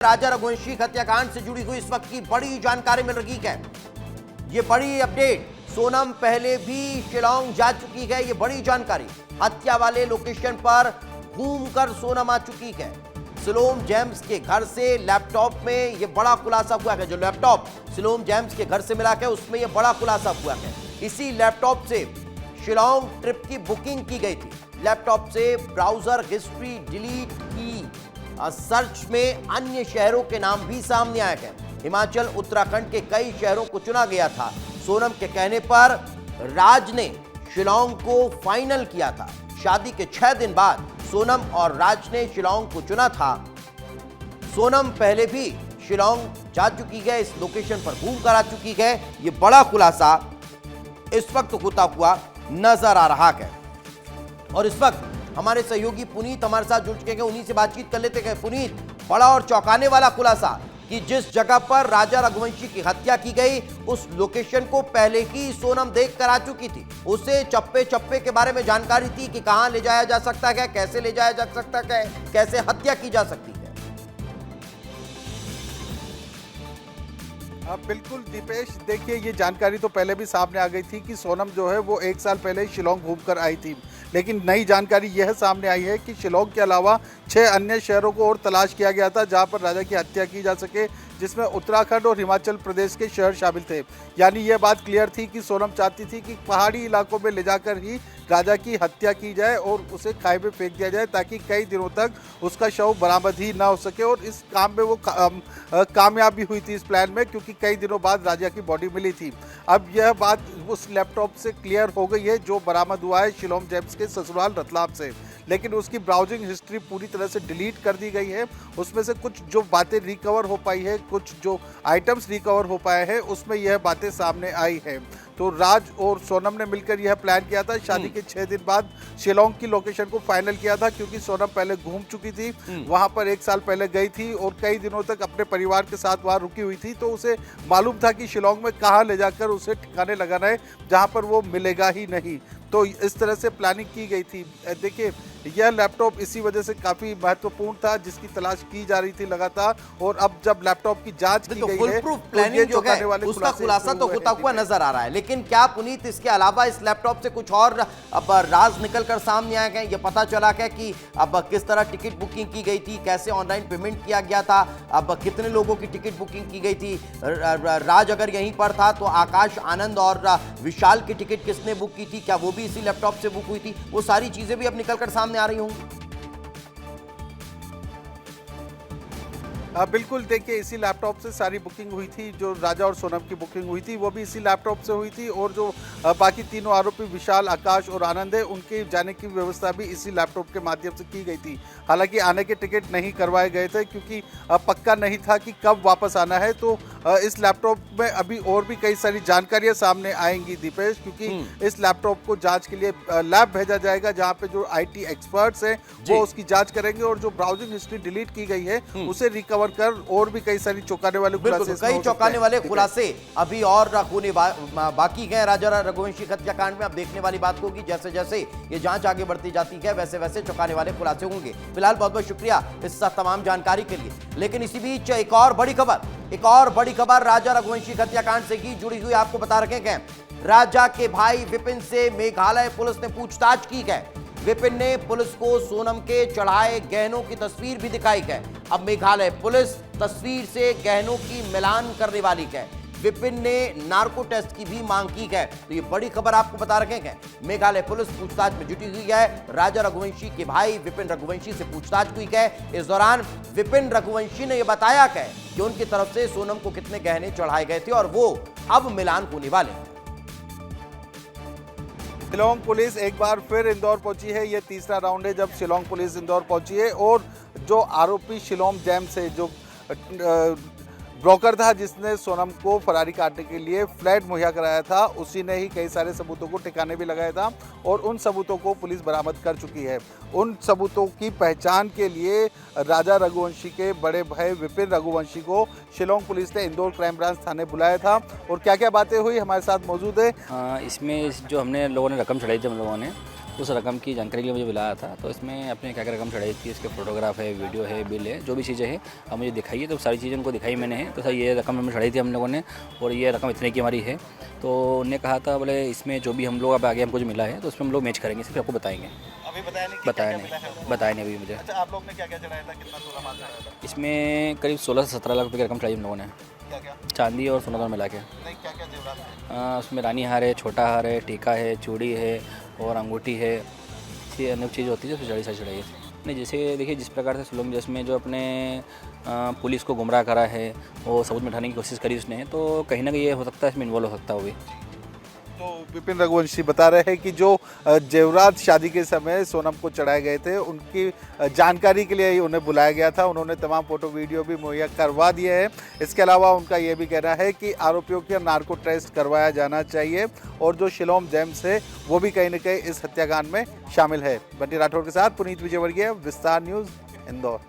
राजा रघुवंशी हत्याकांड से जुड़ी हुई इस वक्त की बड़ी जानकारी मिल रही है। ये बड़ी अपडेट, सोनम पहले भी शिलांग जा चुकी है। ये बड़ी जानकारी, हत्या वाले लोकेशन पर घूमकर सोनम आ चुकी है। सिलोम जेम्स के घर से लैपटॉप में ये बड़ा खुलासा हुआ है। जो लैपटॉप सिलोम जेम्स के घर से मिला है उसमें ये बड़ा खुलासा हुआ है। इसी लैपटॉप से शिलांग ट्रिप की बुकिंग की गई थी। लैपटॉप से ब्राउजर हिस्ट्री डिलीट की, सर्च में अन्य शहरों के नाम भी सामने आए हैं। हिमाचल, उत्तराखंड के कई शहरों को चुना गया था। सोनम के कहने पर राज ने शिलांग को फाइनल किया था। शादी के 6 दिन बाद सोनम और राज ने शिलांग को चुना था। सोनम पहले भी शिलांग जा चुकी है, इस लोकेशन पर घूम कर आ चुकी है। ये बड़ा खुलासा इस वक्त होता हुआ नजर आ रहा है। और इस वक्त हमारे सहयोगी पुनीत हमारे साथ जुड़ चुके हैं, उन्हीं से बातचीत कर लेते हैं। पुनीत, बड़ा और चौंकाने वाला खुलासा कि जिस जगह पर राजा रघुवंशी की हत्या की गई उस लोकेशन को पहले ही सोनम देख कर आ चुकी थी। उसे चप्पे चप्पे के बारे में जानकारी थी कि कहां ले जाया जा सकता है, कैसे ले जाया जा सकता है, कैसे हत्या की जा सकती है। बिल्कुल दीपेश, देखिए ये जानकारी तो पहले भी सामने आ गई थी कि सोनम जो है वो 1 साल पहले शिलांग घूमकर आई थी। लेकिन नई जानकारी यह सामने आई है कि शिलांग के अलावा 6 अन्य शहरों को और तलाश किया गया था जहां पर राजा की हत्या की जा सके, जिसमें उत्तराखंड और हिमाचल प्रदेश के शहर शामिल थे। यानी यह बात क्लियर थी कि सोनम चाहती थी कि पहाड़ी इलाकों में ले जाकर ही राजा की हत्या की जाए और उसे खाई में फेंक दिया जाए ताकि कई दिनों तक उसका शव बरामद ही ना हो सके। और इस काम में वो कामयाब भी हुई थी इस प्लान में, क्योंकि कई दिनों बाद राजा की बॉडी मिली थी। अब यह बात उस लैपटॉप से क्लियर हो गई है जो बरामद हुआ है शिलोम जेम्स के ससुराल रतलाम से। लेकिन उसकी ब्राउजिंग हिस्ट्री पूरी तरह से डिलीट कर दी गई है। उसमें से कुछ जो बातें रिकवर हो पाई है, कुछ जो आइटम्स रिकवर हो पाए हैं, उसमें यह बातें सामने आई है। तो राज और सोनम ने मिलकर यह प्लान किया था। शादी के 6 दिन बाद शिलांग की लोकेशन को फाइनल किया था, क्योंकि सोनम पहले घूम चुकी थी, वहां पर 1 साल पहले गई थी और कई दिनों तक अपने परिवार के साथ वहां रुकी हुई थी। तो उसे मालूम था कि शिलांग में कहां ले जाकर उसे ठिकाने लगाना है जहां पर वो मिलेगा ही नहीं। तो इस तरह से प्लानिंग की गई थी। देखिए, यह लैपटॉप इसी वजह से काफी महत्वपूर्ण था, जिसकी तलाश की जा रही थी लगातार। और अब जब लैपटॉप की जांच की गई है तो ये चौंकाने वाले उसका खुलासा तो होता हुआ नजर आ रहा है। लेकिन क्या पुनीत, इसके अलावा इस लैपटॉप से कुछ और अब राज निकल कर सामने आए हैं? ये पता चला है कि अब किस तरह टिकट बुकिंग की गई थी, कैसे ऑनलाइन पेमेंट किया गया था, अब कितने लोगों की टिकट बुकिंग की गई थी। राज अगर यहीं पर था तो आकाश, आनंद और विशाल की टिकट किसने बुक की थी, क्या वो भी इसी लैपटॉप से बुक हुई थी? वो सारी चीजें भी अब निकल कर सामने आ रही होंगी। बिल्कुल, देखिए इसी लैपटॉप से सारी बुकिंग हुई थी। जो राजा और सोनम की बुकिंग हुई थी वो भी इसी लैपटॉप से हुई थी। और जो बाकी तीनों आरोपी विशाल, आकाश और आनंद है, उनके जाने की व्यवस्था भी इसी लैपटॉप के माध्यम से की गई थी। हालांकि आने के टिकट नहीं करवाए गए थे, क्योंकि पक्का नहीं था कि कब वापस आना है। तो इस लैपटॉप में अभी और भी कई सारी जानकारियां सामने आएंगी दीपेश, क्योंकि इस लैपटॉप को जांच के लिए लैब भेजा जाएगा, जहां पे जो IT एक्सपर्ट्स हैं वो उसकी जांच करेंगे। और जो ब्राउजिंग हिस्ट्री डिलीट की गई है उसे रिकवर कर और भी कई सारी चौंकाने वाले खुलासे, कई चौंकाने वाले खुलासे अभी और होने बाकी हैं राजा रघुवंशी हत्याकांड में। अब देखने वाली बात होगी, जैसे जैसे ये जांच आगे बढ़ती जाती है वैसे वैसे चौंकाने वाले खुलासे होंगे। फिलहाल बहुत बहुत शुक्रिया इस तमाम जानकारी के लिए। लेकिन इसी बीच एक और बड़ी खबर राजा रघुवंशी हत्याकांड से ही जुड़ी हुई आपको बता रखे हैं। राजा के भाई विपिन से मेघालय पुलिस ने पूछताछ की है। विपिन ने पुलिस को सोनम के चढ़ाए गहनों की तस्वीर भी दिखाई है। अब मेघालय पुलिस तस्वीर से गहनों की मिलान करने वाली है। विपिन ने नार्को टेस्ट की भी मांग की है। तो ये बड़ी खबर आपको बता रखे हैं। मेघालय पुलिस पूछताछ में जुटी हुई है। राजा रघुवंशी के भाई विपिन रघुवंशी से पूछताछ हुई है। इस दौरान विपिन रघुवंशी ने यह बताया है कि उनकी तरफ से सोनम को कितने गहने चढ़ाए गए थे और वो अब मिलान होने वाले हैं। शिलांग पुलिस एक बार फिर इंदौर पहुंची है। ये तीसरा राउंड है जब शिलांग पुलिस इंदौर पहुंची है। और जो आरोपी शिलोम जेम्स है, जो ब्रोकर था जिसने सोनम को फरारी काटने के लिए फ्लैट मुहैया कराया था, उसी ने ही कई सारे सबूतों को ठिकाने भी लगाया था। और उन सबूतों को पुलिस बरामद कर चुकी है। उन सबूतों की पहचान के लिए राजा रघुवंशी के बड़े भाई विपिन रघुवंशी को शिलांग पुलिस ने इंदौर क्राइम ब्रांच थाने बुलाया था। और क्या क्या बातें हुई हमारे साथ मौजूद है। इसमें जो हमने लोगों ने रकम चढ़ाई थी, हम लोगों ने उस रकम की जानकारी के लिए मुझे बुलाया था। तो इसमें अपने क्या क्या रकम चढ़ाई थी, इसके फोटोग्राफ है, वीडियो है, बिल है, जो भी चीज़ें हैं अब मुझे दिखाइए। तो सारी चीज़ें उनको दिखाई मैंने है। तो सर ये रकम हमें चढ़ाई थी हम लोगों ने और ये रकम इतने की हमारी है। तो उन्होंने कहा था बोले इसमें जो भी हम लोग अब आगे हमको जो मिला है तो उसमें हम लोग मैच करेंगे, सिर्फ आपको बताएंगे। अभी बताया नहीं बताया नहीं अभी मुझे। अच्छा, आप लोग ने क्या क्या चढ़ाया था, कितना सोना माल चढ़ाया था? इसमें करीब 16 से 17 लाख रुपये की रकम चढ़ाई हम लोगों ने, क्या क्या चांदी और सोना दोनों मिला के। नहीं, क्या क्या जेवरात थे? उसमें रानी हार है, छोटा हार है, टीका है, चूड़ी है और अंगूठी है। ये अनेक चीज़ होती है जो चढ़ाई चढ़ाई है। नहीं, जैसे देखिए जिस प्रकार से शिलोंग जैस में जो अपने पुलिस को गुमराह करा है, वो सबूत मिटाने की कोशिश करी उसने, तो कहीं ना कहीं ये हो सकता है इसमें इन्वॉल्व हो सकता है वो भी। तो विपिन रघुवंशी बता रहे हैं कि जो जेवरात शादी के समय सोनम को चढ़ाए गए थे, उनकी जानकारी के लिए ही उन्हें बुलाया गया था। उन्होंने तमाम फोटो वीडियो भी मुहैया करवा दिए हैं। इसके अलावा उनका ये भी कहना है कि आरोपियों के नार्को टेस्ट करवाया जाना चाहिए और जो शिलोंग जेम्स है वो भी कहीं ना कहीं इस हत्याकांड में शामिल है। बंटी राठौर के साथ पुनीत विजयवर्गीय, विस्तार न्यूज़, इंदौर।